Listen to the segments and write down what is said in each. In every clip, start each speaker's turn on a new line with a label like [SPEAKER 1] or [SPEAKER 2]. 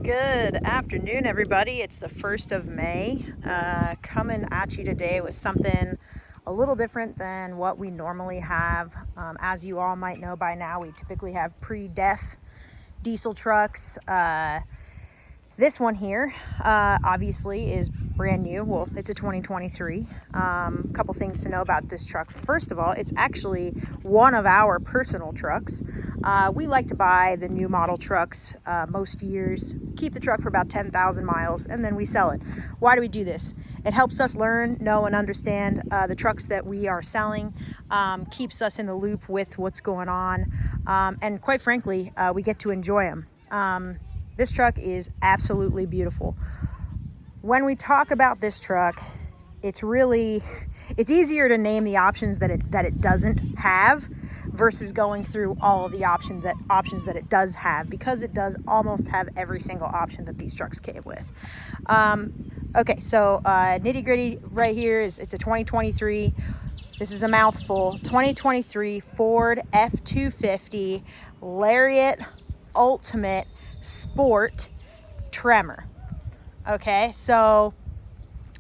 [SPEAKER 1] Good afternoon, everybody. It's the 1st of May. Coming at you today with something a little different than what we normally have. As you all might know by now, we typically have pre-def diesel trucks. This one here, obviously, is brand new. Well, it's a 2023. Couple things to know about this truck. First of all, it's actually one of our personal trucks. We like to buy the new model trucks most years, keep the truck for about 10,000 miles, and then we sell it. Why do we do this? It helps us learn, know, and understand the trucks that we are selling, keeps us in the loop with what's going on, and quite frankly, we get to enjoy them. This truck is absolutely beautiful. When we talk about this truck, it's easier to name the options that it doesn't have versus going through all of the options that it does have, because it does almost have every single option that these trucks came with. Okay, so nitty gritty right here is it's a 2023. This is a mouthful. 2023 Ford F250 Lariat Ultimate Sport Tremor. Okay, so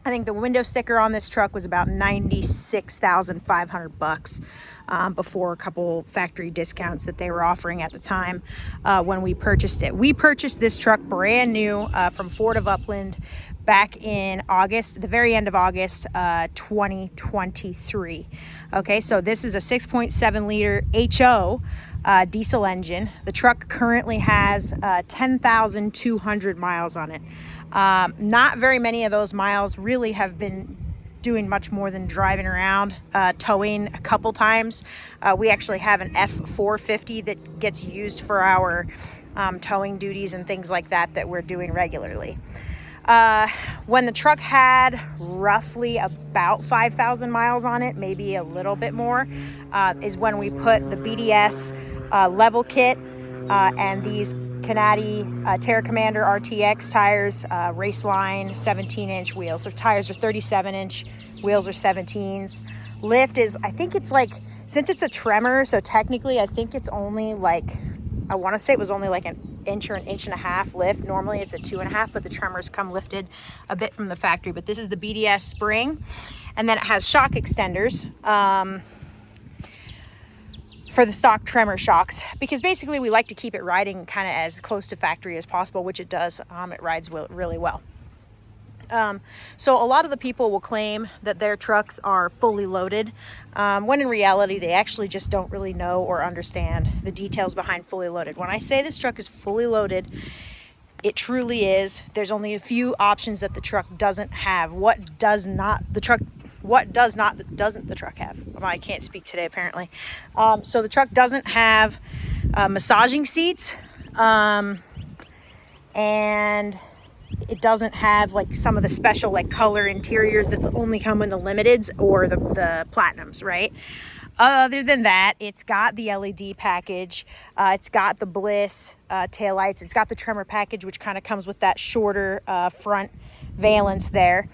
[SPEAKER 1] I think the window sticker on this truck was about $96,500 before a couple factory discounts that they were offering at the time when we purchased it. We purchased this truck brand new from Ford of Upland back in August, the very end of August 2023. Okay, so this is a 6.7 liter HO diesel engine. The truck currently has 10,200 miles on it. Not very many of those miles really have been doing much more than driving around, towing a couple times. We actually have an F250 that gets used for our towing duties and things like that we're doing regularly. When the truck had roughly about 5,000 miles on it, maybe a little bit more, is when we put the BDS level kit and these Canadi Terra Commander RTX tires, Raceline 17-inch wheels. So tires are 37-inch, wheels are 17s. Lift is, I think it's like, since it's a Tremor, so technically I think it's only like, I want to say it was only like an inch or an inch and a half lift. Normally it's a 2.5, but the Tremors come lifted a bit from the factory. But this is the BDS spring, and then it has shock extenders for the stock Tremor shocks, because basically we like to keep it riding kind of as close to factory as possible, which it does. It rides really well. So a lot of the people will claim that their trucks are fully loaded, when in reality they actually just don't really know or understand the details behind fully loaded. When I say this truck is fully loaded, it truly is. There's only a few options that the truck doesn't have. What doesn't the truck have? Well, I can't speak today apparently. So the truck doesn't have massaging seats, and it doesn't have like some of the special like color interiors that only come in the limiteds or the platinums, right? Other than that, it's got the LED package, it's got the Bliss taillights, it's got the Tremor package, which kind of comes with that shorter front valance there.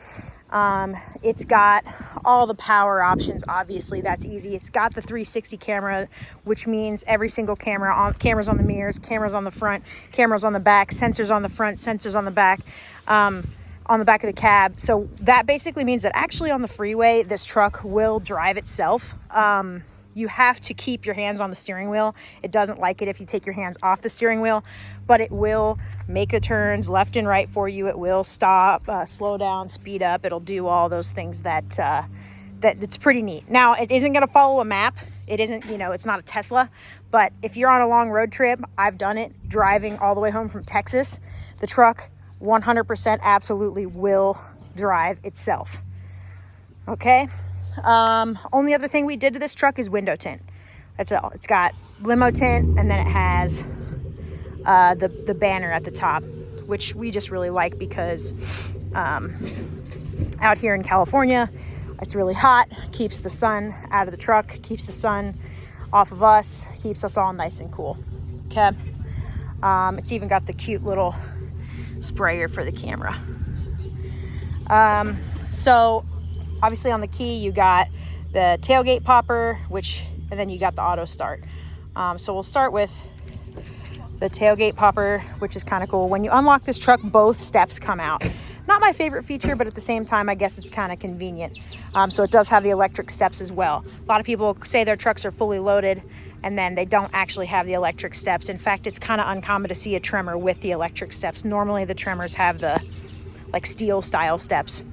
[SPEAKER 1] It's got all the power options. Obviously that's easy. It's got the 360 camera, which means every single cameras on the mirrors, cameras on the front, cameras on the back, sensors on the front, sensors on the back, on the back of the cab. So that basically means that actually on the freeway, this truck will drive itself. You have to keep your hands on the steering wheel. It doesn't like it if you take your hands off the steering wheel, but it will make the turns left and right for you. It will stop, slow down, speed up. It'll do all those things that it's pretty neat. Now, it isn't going to follow a map. It isn't, it's not a Tesla, but if you're on a long road trip, I've done it driving all the way home from Texas. The truck 100% absolutely will drive itself. Okay. Only other thing we did to this truck is window tint. That's all. It's got limo tint, and then it has the banner at the top, which we just really like because out here in California, it's really hot, keeps the sun out of the truck, keeps the sun off of us, keeps us all nice and cool. Okay. It's even got the cute little sprayer for the camera. So obviously on the key, you got the tailgate popper, and then you got the auto start. So we'll start with the tailgate popper, which is kind of cool. When you unlock this truck, both steps come out. Not my favorite feature, but at the same time, I guess it's kind of convenient. So it does have the electric steps as well. A lot of people say their trucks are fully loaded and then they don't actually have the electric steps. In fact, it's kind of uncommon to see a Tremor with the electric steps. Normally the Tremors have the like steel style steps.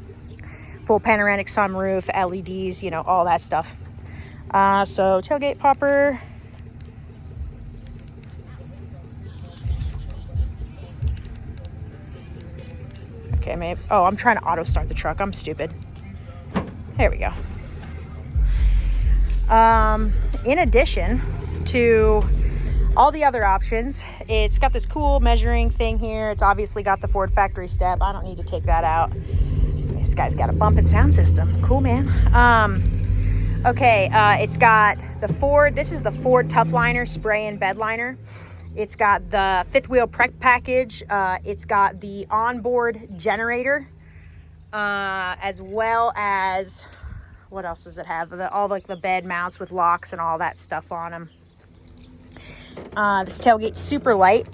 [SPEAKER 1] Full panoramic sunroof, LEDs, you know, all that stuff. So tailgate popper. Okay, maybe. Oh, I'm trying to auto start the truck. I'm stupid. There we go. In addition to all the other options, it's got this cool measuring thing here. It's obviously got the Ford factory step. I don't need to take that out. This guy's got a bumping sound system. Cool, man. It's got the Ford. This is the Ford Toughliner spray and bed liner. It's got the fifth wheel prep package. It's got the onboard generator, as well as, what else does it have? All like the bed mounts with locks and all that stuff on them. This tailgate's super light,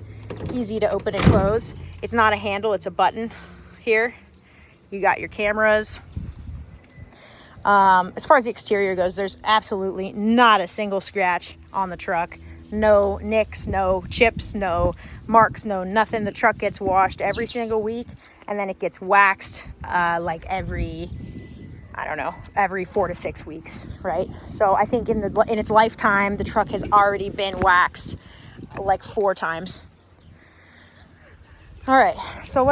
[SPEAKER 1] easy to open and close. It's not a handle, it's a button here. You got your cameras. As far as the exterior goes, there's absolutely not a single scratch on the truck. No nicks, no chips, no marks, no nothing. The truck gets washed every single week, and then it gets waxed like every 4 to 6 weeks, right? So I think in its lifetime, the truck has already been waxed like 4 times. All right, so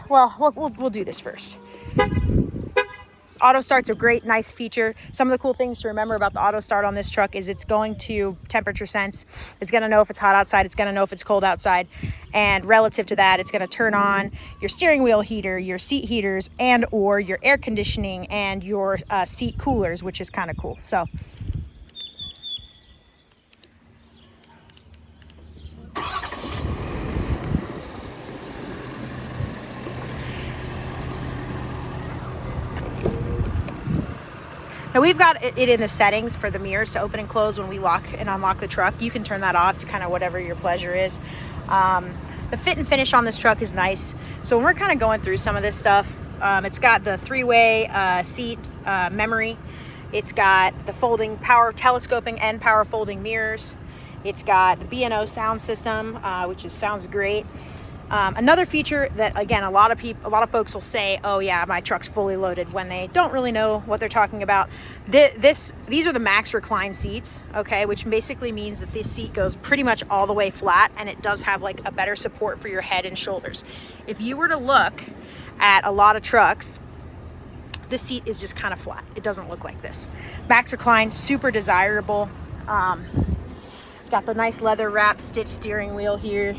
[SPEAKER 1] we'll do this first. Auto start's a great, nice feature. Some of the cool things to remember about the auto start on this truck is it's going to temperature sense. It's going to know if it's hot outside. It's going to know if it's cold outside. And relative to that, it's going to turn on your steering wheel heater, your seat heaters, and or your air conditioning and your seat coolers, which is kind of cool. So now we've got it in the settings for the mirrors to open and close when we lock and unlock the truck. You can turn that off to kind of whatever your pleasure is. The fit and finish on this truck is nice. So when we're kind of going through some of this stuff, it's got the 3-way seat memory. It's got the folding power telescoping and power folding mirrors. It's got the B&O sound system, which sounds great. Another feature that, again, a lot of folks will say, oh yeah, my truck's fully loaded, when they don't really know what they're talking about. These are the max recline seats, okay, which basically means that this seat goes pretty much all the way flat, and it does have like a better support for your head and shoulders. If you were to look at a lot of trucks, this seat is just kind of flat. It doesn't look like this. Max recline, super desirable. It's got the nice leather wrap stitch steering wheel here.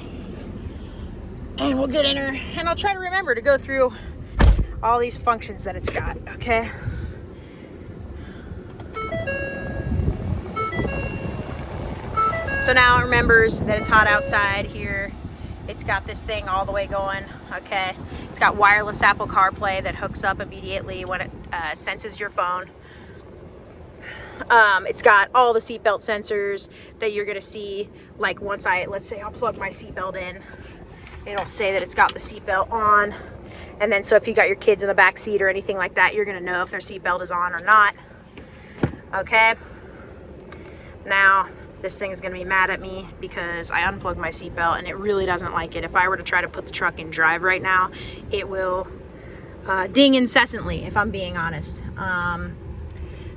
[SPEAKER 1] And we'll get in her, and I'll try to remember to go through all these functions that it's got, okay? So now it remembers that it's hot outside here. It's got this thing all the way going, okay? It's got wireless Apple CarPlay that hooks up immediately when it senses your phone. It's got all the seatbelt sensors that you're gonna see, like let's say I'll plug my seatbelt in. It'll say that it's got the seatbelt on. And then so if you got your kids in the back seat or anything like that, you're gonna know if their seatbelt is on or not. Okay. Now, this thing is gonna be mad at me because I unplugged my seatbelt and it really doesn't like it. If I were to try to put the truck in drive right now, it will ding incessantly, if I'm being honest.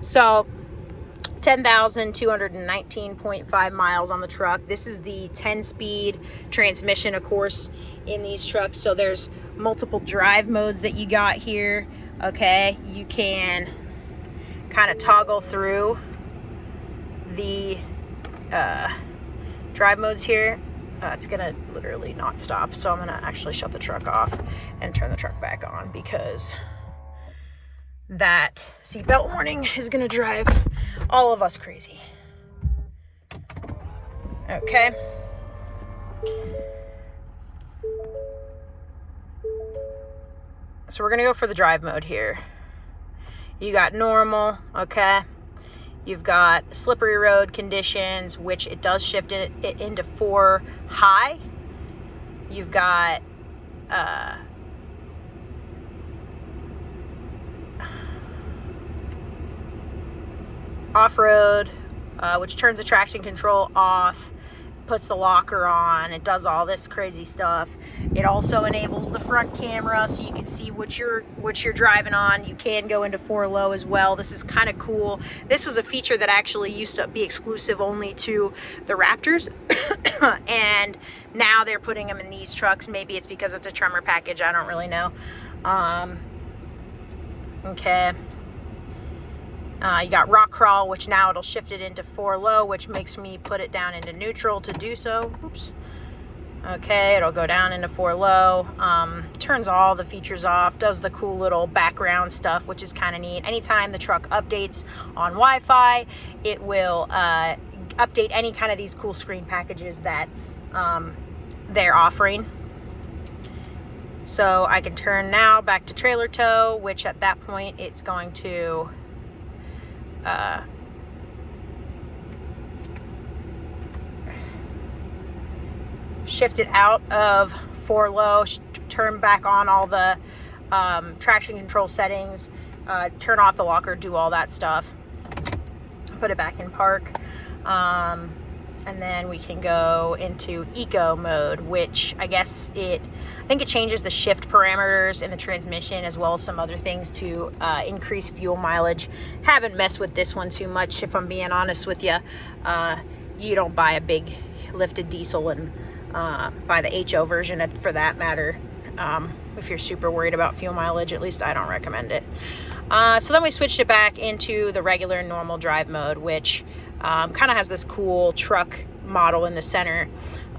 [SPEAKER 1] So 10,219.5 miles on the truck. This is the 10-speed transmission, of course, in these trucks. So there's multiple drive modes that you got here. Okay, you can kind of toggle through the drive modes here. It's gonna literally not stop, so I'm gonna actually shut the truck off and turn the truck back on because that seatbelt warning is gonna drive all of us crazy. Okay. So we're gonna go for the drive mode here. You got normal, okay. You've got slippery road conditions, which it does shift it into 4 high. You've got off-road, which turns the traction control off, puts the locker on, it does all this crazy stuff. It also enables the front camera so you can see what you're driving on. You can go into 4-low as well. This is kind of cool. This was a feature that actually used to be exclusive only to the Raptors and now they're putting them in these trucks. Maybe it's because it's a Tremor package, I don't really know. Okay. You got rock crawl, which now it'll shift it into 4-low, which makes me put it down into neutral to do so. Oops. Okay, it'll go down into 4-low. Turns all the features off, does the cool little background stuff, which is kind of neat. Anytime the truck updates on Wi-Fi, it will update any kind of these cool screen packages that they're offering. So I can turn now back to trailer tow, which at that point it's going to shift it out of 4-low, turn back on all the traction control settings, turn off the locker, do all that stuff, put it back in park, and then we can go into eco mode, which I think it changes the shift parameters in the transmission as well as some other things to increase fuel mileage. Haven't messed with this one too much, if I'm being honest with you. You don't buy a big lifted diesel and buy the HO version for that matter. If you're super worried about fuel mileage, at least I don't recommend it. So then we switched it back into the regular normal drive mode, which kind of has this cool truck model in the center.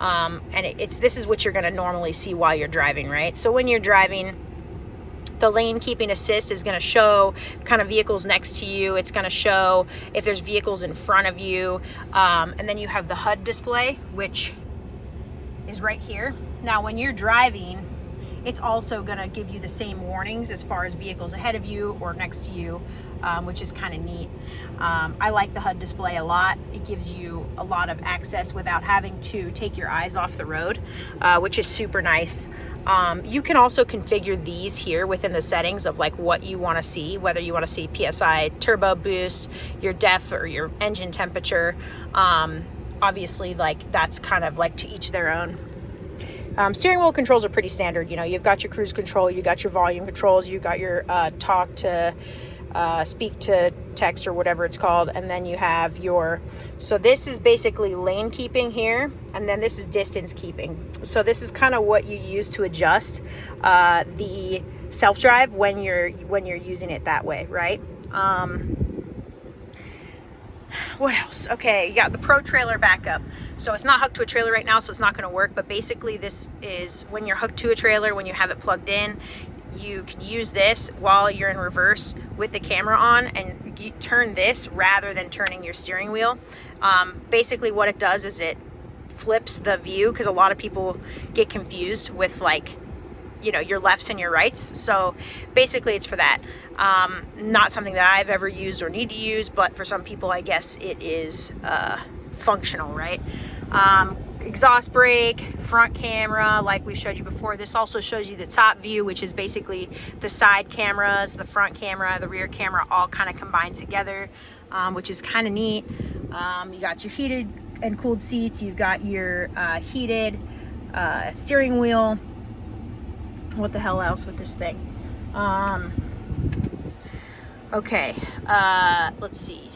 [SPEAKER 1] And this is what you're going to normally see while you're driving, right? So when you're driving, the lane keeping assist is going to show kind of vehicles next to you. It's going to show if there's vehicles in front of you. And then you have the HUD display, which is right here. Now, when you're driving, it's also going to give you the same warnings as far as vehicles ahead of you or next to you, which is kind of neat. I like the HUD display a lot. It gives you a lot of access without having to take your eyes off the road, which is super nice. You can also configure these here within the settings of like what you want to see, whether you want to see PSI turbo boost, your def or your engine temperature. Obviously, like that's kind of like to each their own. Steering wheel controls are pretty standard. You know, you've got your cruise control, you got your volume controls, you got your talk to speak to text or whatever it's called, and then you have so this is basically lane keeping here, and then this is distance keeping. So this is kind of what you use to adjust the self-drive when you're using it that way, right? What else? Okay, you got the Pro Trailer backup. So it's not hooked to a trailer right now, so it's not going to work, but basically this is when you're hooked to a trailer, when you have it plugged in, you can use this while you're in reverse with the camera on, and you turn this rather than turning your steering wheel. Basically what it does is it flips the view, because a lot of people get confused with like, you know, your lefts and your rights. So basically it's for that. Not something that I've ever used or need to use, but for some people I guess it is functional, right? Exhaust brake, front camera, like we showed you before. This also shows you the top view, which is basically the side cameras, the front camera, the rear camera, all kind of combined together, which is kind of neat. You got your heated and cooled seats. You've got your heated steering wheel. What the hell else with this thing? Okay, let's see.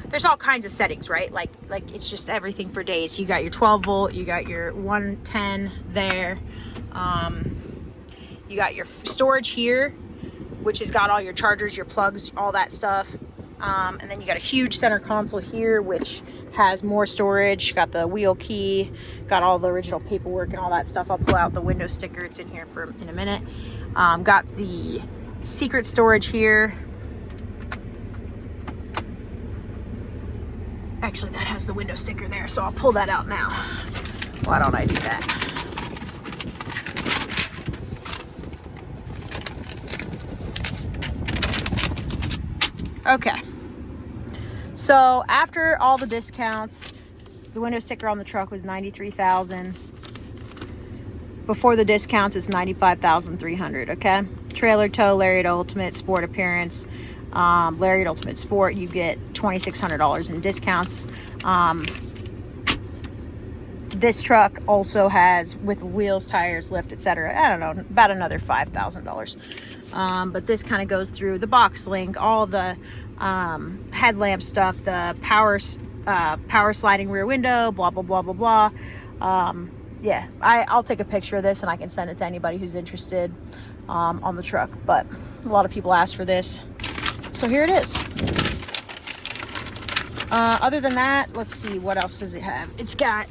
[SPEAKER 1] There's all kinds of settings, right? Like it's just everything for days. You got your 12 volt, you got your 110 there. You got your storage here, which has got all your chargers, your plugs, all that stuff. And then you got a huge center console here, which has more storage. Got the wheel key, got all the original paperwork and all that stuff. I'll pull out the window sticker. It's in here in a minute. Got the secret storage here. Actually, that has the window sticker there, so I'll pull that out now. Why don't I do that? Okay. So after all the discounts, the window sticker on the truck was $93,000. before the discounts, it's $95,300. Okay, trailer tow, Lariat Ultimate Sport Appearance, Lariat Ultimate Sport, you get $2,600 in discounts. This truck also has, with wheels, tires, lift, etc., I don't know, about another $5,000. But this kind of goes through the box link, all the headlamp stuff, the power sliding rear window, blah blah blah blah blah. Yeah, I'll take a picture of this and I can send it to anybody who's interested on the truck. But a lot of people asked for this, so here it is. Other than that, let's see, what else does it have? It's got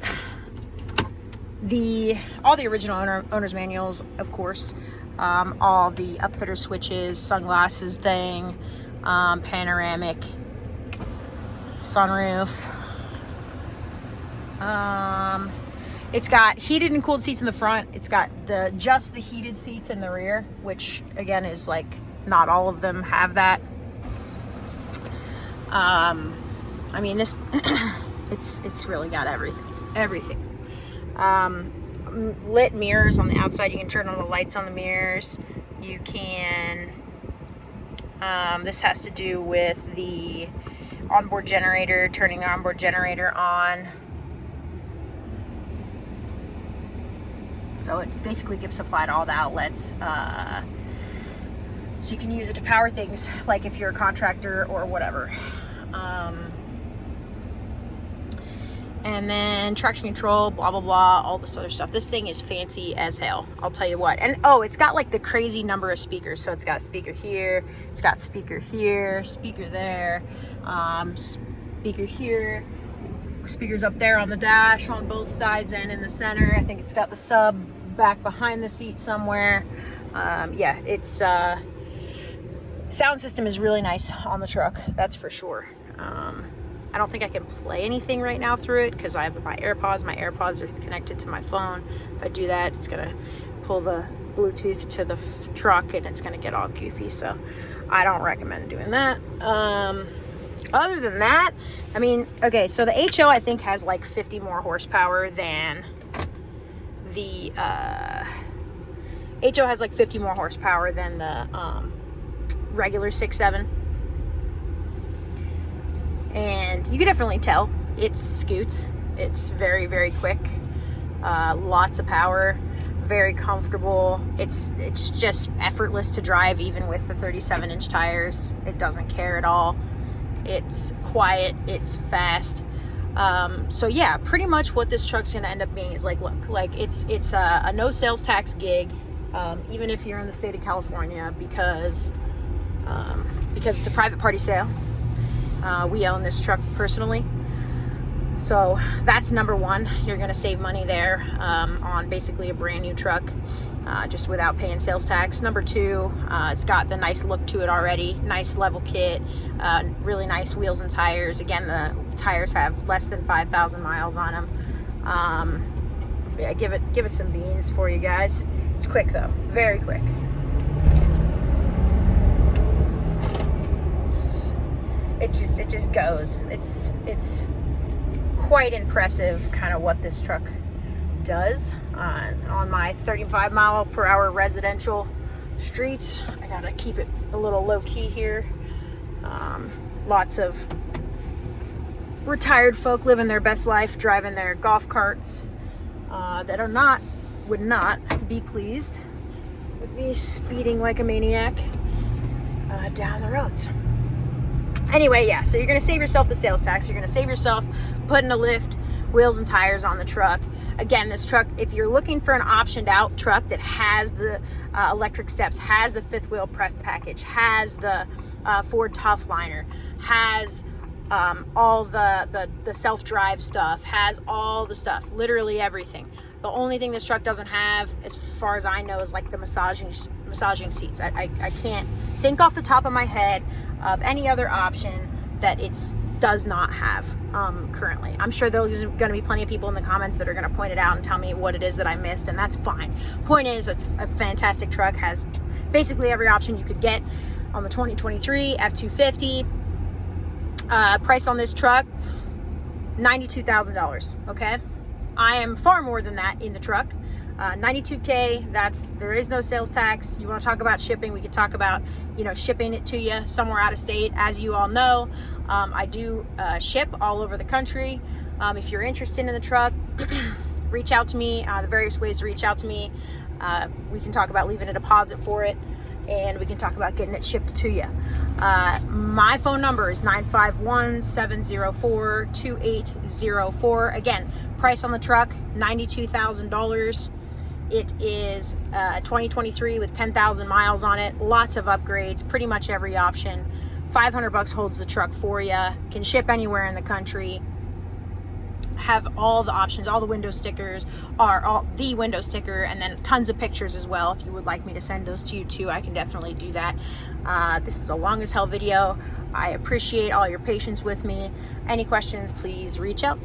[SPEAKER 1] all the original owner's manuals, of course, all the upfitter switches, sunglasses thing, panoramic sunroof. It's got heated and cooled seats in the front. It's got just the heated seats in the rear, which again is like not all of them have that. I mean, this it's really got everything. Lit mirrors on the outside. You can turn on the lights on the mirrors. You can this has to do with the onboard generator, turning the onboard generator on. So it basically gives supply to all the outlets. So you can use it to power things, like if you're a contractor or whatever. And then traction control, blah, blah, blah, all this other stuff. This thing is fancy as hell, I'll tell you what. And oh, it's got like the crazy number of speakers. So it's got a speaker here, it's got speaker here, speaker there, speaker here, speakers up there on the dash on both sides and in the center. I think it's got the sub back behind the seat somewhere. Yeah, it's sound system is really nice on the truck, that's for sure. I don't think I can play anything right now through it because I have my AirPods. My AirPods are connected to my phone. If I do that, it's gonna pull the Bluetooth to the truck and it's gonna get all goofy. So I don't recommend doing that. Other than that, I mean, okay, so the HO I think has like 50 more horsepower than the HO has like 50 more horsepower than the regular 6.7. And you can definitely tell it scoots. It's very, very quick. Lots of power, very comfortable. It's just effortless to drive, even with the 37-inch tires. It doesn't care at all. It's quiet, it's fast. So yeah, pretty much what this truck's gonna end up being is like, look, like it's a no sales tax gig, even if you're in the state of California, because it's a private party sale. We own this truck personally, so that's number one. You're going to save money there on basically a brand new truck, just without paying sales tax. Number two, it's got the nice look to it already, nice level kit, really nice wheels and tires. Again, the tires have less than 5,000 miles on them. Yeah, give it some beans for you guys. It's quick though, very quick. It just goes. It's quite impressive kind of what this truck does on my 35 mile per hour residential streets. I gotta keep it a little low key here. Lots of retired folk living their best life, driving their golf carts that would not be pleased with me speeding like a maniac down the roads. Anyway, yeah, so you're going to save yourself the sales tax. You're going to save yourself putting a lift, wheels and tires on the truck. Again, this truck, if you're looking for an optioned out truck that has the electric steps, has the fifth wheel pref package, has the Ford Toughliner, has all the self-drive stuff, has all the stuff, literally everything. The only thing this truck doesn't have, as far as I know, is like the massaging seats. I can't think off the top of my head of any other option that it does not have currently. I'm sure there's going to be plenty of people in the comments that are going to point it out and tell me what it is that I missed, and that's fine. Point is, it's a fantastic truck, has basically every option you could get on the 2023 F250. Price on this truck, $92,000, okay? I am far more than that in the truck. 92K, there is no sales tax. You want to talk about shipping, we could talk about, shipping it to you somewhere out of state. As you all know, I do ship all over the country. If you're interested in the truck, reach out to me. The various ways to reach out to me. We can talk about leaving a deposit for it, and we can talk about getting it shipped to you. My phone number is 951-704-2804. Again, price on the truck, $92,000. It is 2023 with 10,000 miles on it. Lots of upgrades, pretty much every option. $500 holds the truck for you. Can ship anywhere in the country. Have all the options, all the window stickers, the window sticker, and then tons of pictures as well. If you would like me to send those to you too, I can definitely do that. This is a long as hell video. I appreciate all your patience with me. Any questions, please reach out.